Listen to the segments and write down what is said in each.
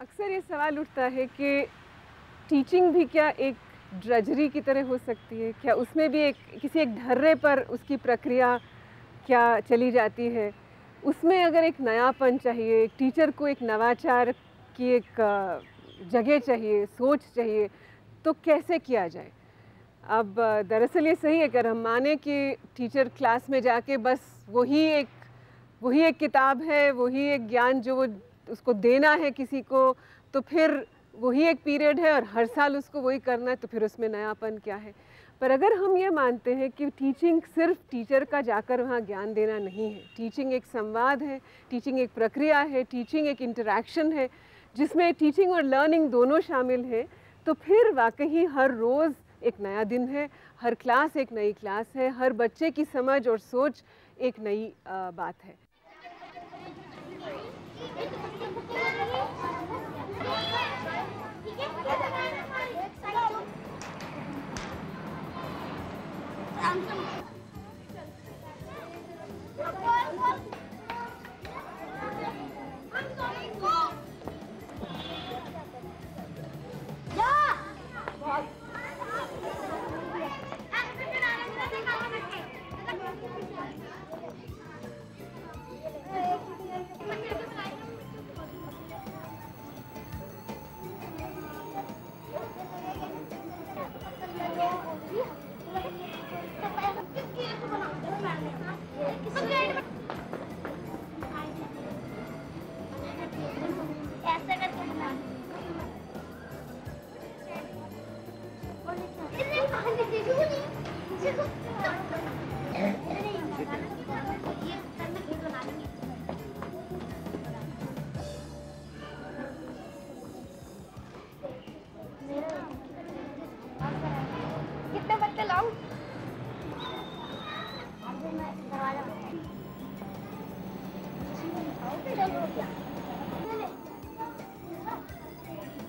अक्सर ये सवाल उठता है कि टीचिंग भी क्या एक ड्रजरी की तरह हो सकती है? क्या उसमें भी किसी एक ढर्रे पर उसकी प्रक्रिया क्या चली जाती है? उसमें अगर एक नयापन चाहिए, एक टीचर को एक नवाचार की एक जगह चाहिए, सोच चाहिए, तो कैसे किया जाए? अब दरअसल ये सही है, अगर हम माने कि टीचर क्लास में जाके बस वही एक किताब है, वही एक ज्ञान जो वो उसको देना है किसी को, तो फिर वही एक पीरियड है और हर साल उसको वही करना है, तो फिर उसमें नयापन क्या है? पर अगर हम ये मानते हैं कि टीचिंग सिर्फ टीचर का जाकर वहाँ ज्ञान देना नहीं है, टीचिंग एक संवाद है, टीचिंग एक प्रक्रिया है, टीचिंग एक इंटरैक्शन है, जिसमें टीचिंग और लर्निंग दोनों शामिल हैं, तो फिर वाकई हर रोज़ एक नया दिन है, हर क्लास एक नई क्लास है, हर बच्चे की समझ और सोच एक नई बात है। कितने बच्चे लाऊं?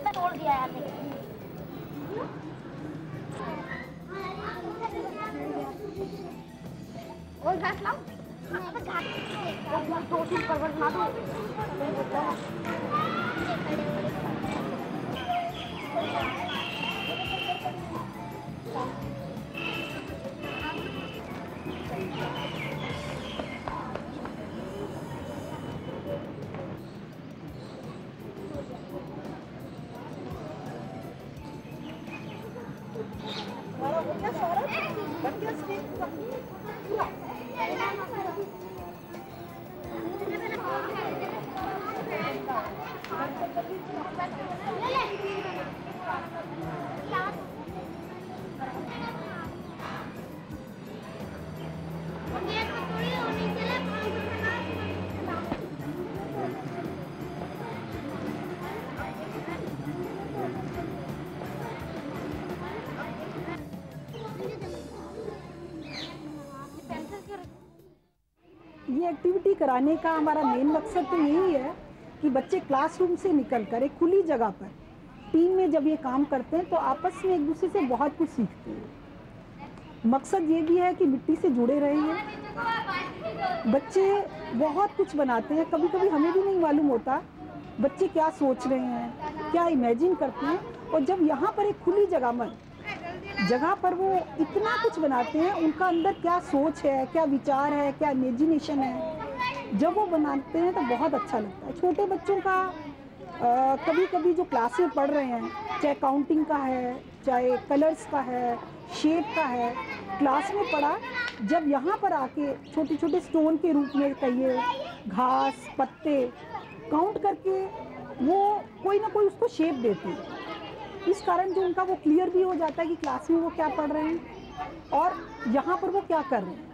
तोड़ दिया यार और घास लाऊं? घास 2-3 परवल बना दो। ये एक्टिविटी कराने का हमारा मेन मकसद तो यही है कि बच्चे क्लासरूम से निकलकर एक खुली जगह पर टीम में जब ये काम करते हैं तो आपस में एक दूसरे से बहुत कुछ सीखते हैं। मकसद ये भी है कि मिट्टी से जुड़े रहें। बच्चे बहुत कुछ बनाते हैं, कभी कभी हमें भी नहीं मालूम होता बच्चे क्या सोच रहे हैं, क्या इमेजिन करते हैं, और जब यहाँ पर एक खुली जगह पर वो इतना कुछ बनाते हैं, उनका अंदर क्या सोच है, क्या विचार है, क्या इमेजिनेशन है, जब वो बनाते हैं तो बहुत अच्छा लगता है। छोटे बच्चों का कभी कभी जो क्लास में पढ़ रहे हैं, चाहे काउंटिंग का है, चाहे कलर्स का है, शेप का है, क्लास में पढ़ा, जब यहाँ पर आके छोटे छोटे स्टोन के रूप में कहिए, घास, पत्ते काउंट करके वो कोई ना कोई उसको शेप देते हैं। इस कारण जो उनका वो क्लियर भी हो जाता है कि क्लास में वो क्या पढ़ रहे हैं और यहाँ पर वो क्या कर रहे हैं।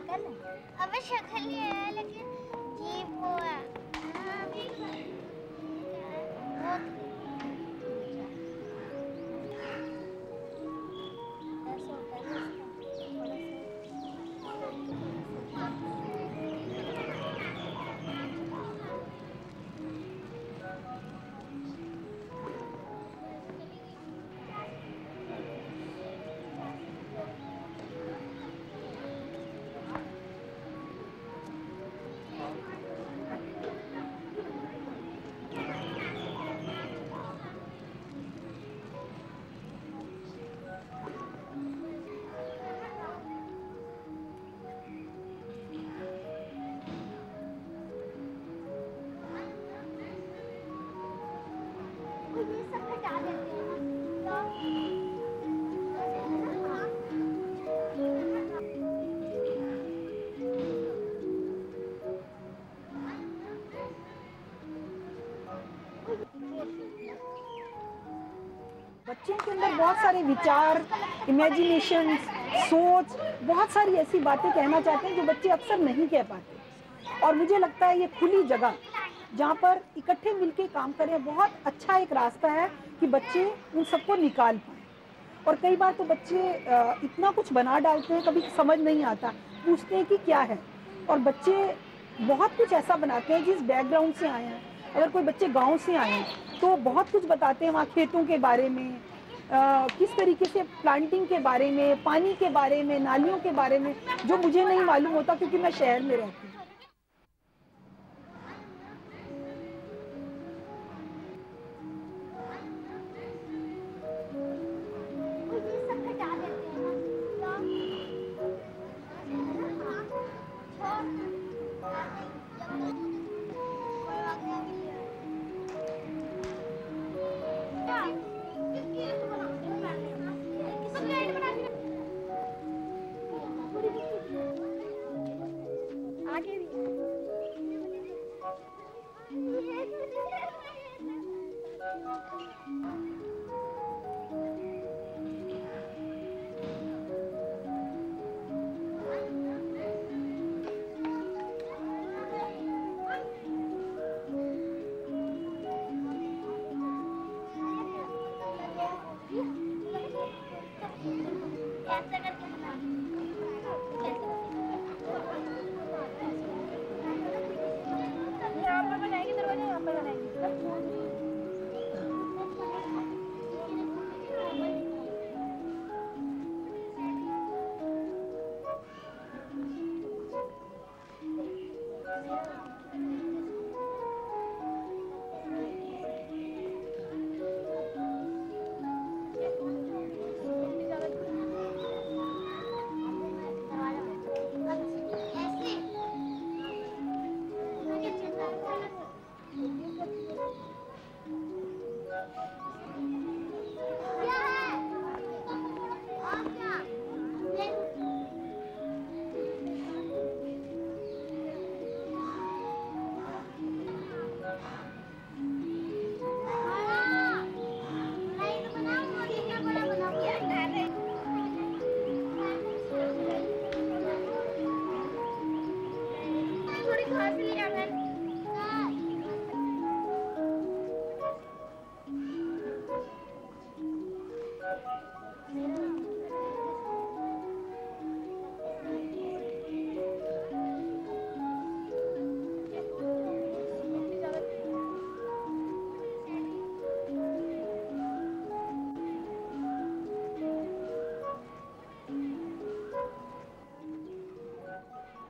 अबे शक्ल ही है लेकिन जीभ वो है। ये सब हटा देते हैं बच्चों के अंदर बहुत सारे विचार, इमेजिनेशन, सोच, बहुत सारी ऐसी बातें कहना चाहते हैं जो बच्चे अक्सर नहीं कह पाते। और मुझे लगता है ये खुली जगह जहाँ पर इकट्ठे मिलके काम करें बहुत अच्छा एक रास्ता है कि बच्चे उन सबको निकाल पाएँ। और कई बार तो बच्चे इतना कुछ बना डालते हैं, कभी समझ नहीं आता, पूछते हैं कि क्या है। और बच्चे बहुत कुछ ऐसा बनाते हैं जिस बैकग्राउंड से आए हैं। अगर कोई बच्चे गांव से आए हैं तो बहुत कुछ बताते हैं वहाँ खेतों के बारे में, किस तरीके से प्लांटिंग के बारे में, पानी के बारे में, नालियों के बारे में, जो मुझे नहीं मालूम होता क्योंकि मैं शहर में रहती हूँ। ये सब हटा देते हैं आगे भी ऐसा करके यहाँ पर बनाएंगे, दरवाजा यहाँ पर बनाएंगे।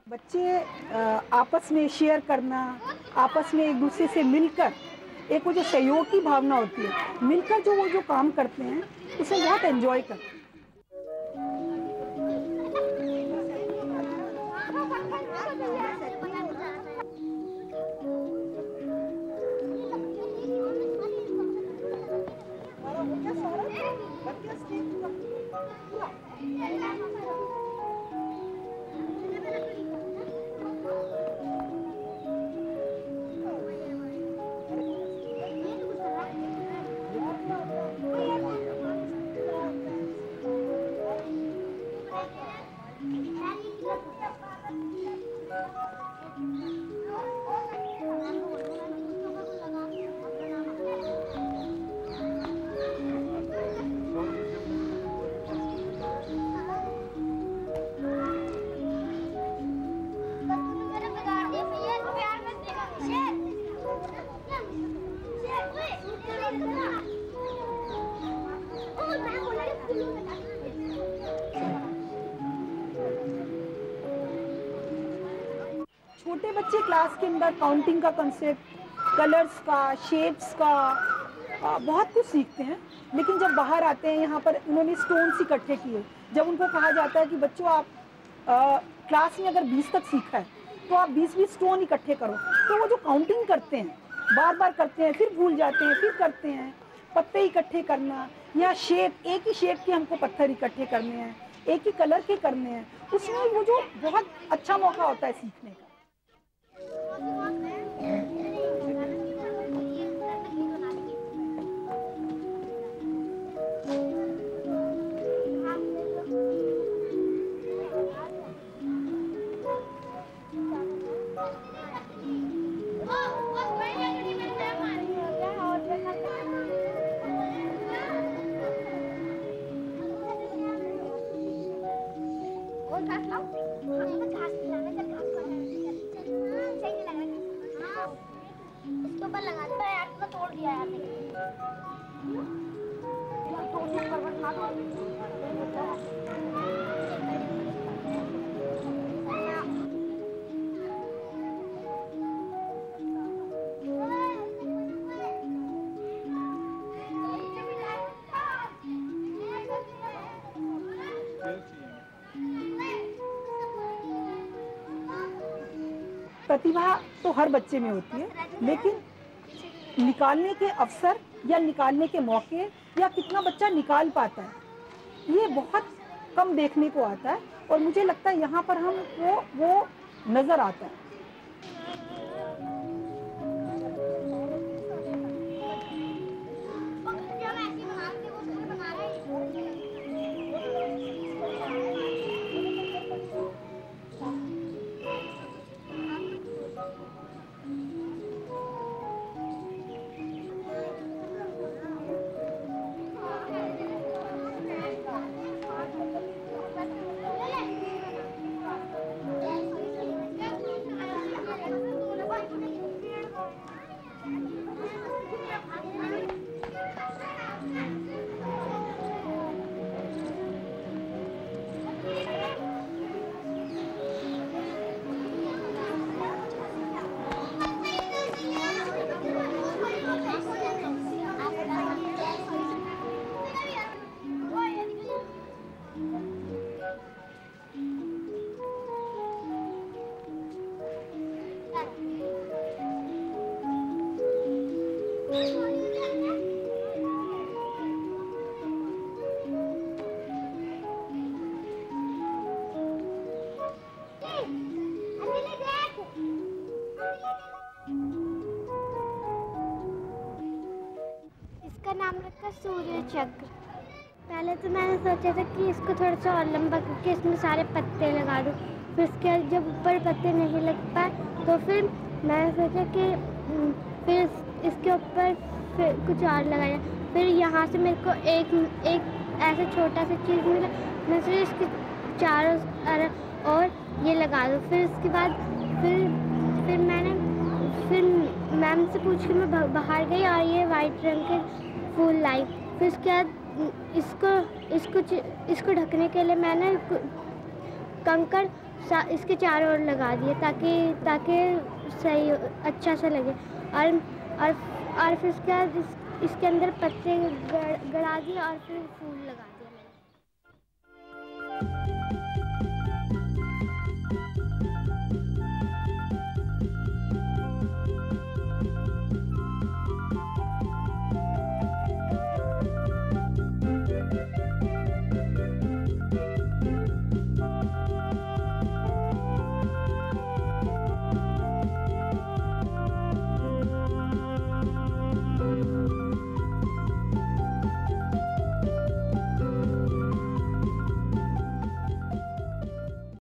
बच्चे आपस में शेयर करना, आपस में एक दूसरे से मिलकर, एक वो जो सहयोग की भावना होती है, मिलकर वो जो काम करते हैं उसे बहुत एंजॉय करते हैं। छोटे बच्चे क्लास के अंदर काउंटिंग का कंसेप्ट, कलर्स का, शेप्स का बहुत कुछ सीखते हैं, लेकिन जब बाहर आते हैं यहाँ पर उन्होंने स्टोन्स इकट्ठे किए। जब उनको कहा जाता है कि बच्चों आप क्लास में अगर 20 तक सीखा है तो आप 20-20 स्टोन इकट्ठे करो, तो वो जो काउंटिंग करते हैं, बार बार करते हैं, फिर भूल जाते हैं, फिर करते हैं, पत्ते इकट्ठे करना या शेप, एक ही शेप के हमको पत्थर इकट्ठे करने हैं, एक ही कलर के करने हैं, उसमें वो जो बहुत अच्छा मौका होता है सीखने का। प्रतिभा तो हर बच्चे में होती है, लेकिन निकालने के अवसर या निकालने के मौके या कितना बच्चा निकाल पाता है, ये बहुत कम देखने को आता है। और मुझे लगता है यहाँ पर हम वो नज़र आता है। इसका नाम रखा सूर्य चक्र। पहले तो मैंने सोचा था कि इसको थोड़ा सा और लंबा करके इसमें सारे पत्ते लगा दूँ, फिर उसके बाद जब ऊपर पत्ते नहीं लग पाए तो फिर मैंने सोचा कि फिर इसके ऊपर फिर कुछ और लगाया। फिर यहाँ से मेरे को एक ऐसा छोटा सा चीज़ मिला, मैं फिर इसके चारों और ये लगा दूँ। फिर उसके बाद फिर मैंने मैम से पूछ के मैं बाहर गई और ये वाइट रंग के फूल लाई। फिर उसके बाद इसको ढकने के लिए मैंने कंकड़ इसके चारों ओर लगा दिए ताकि सही अच्छा सा लगे। और फिर उसके बाद इसके अंदर पत्ते गड़ा दिए और फिर फूल लगा दिए मैंने।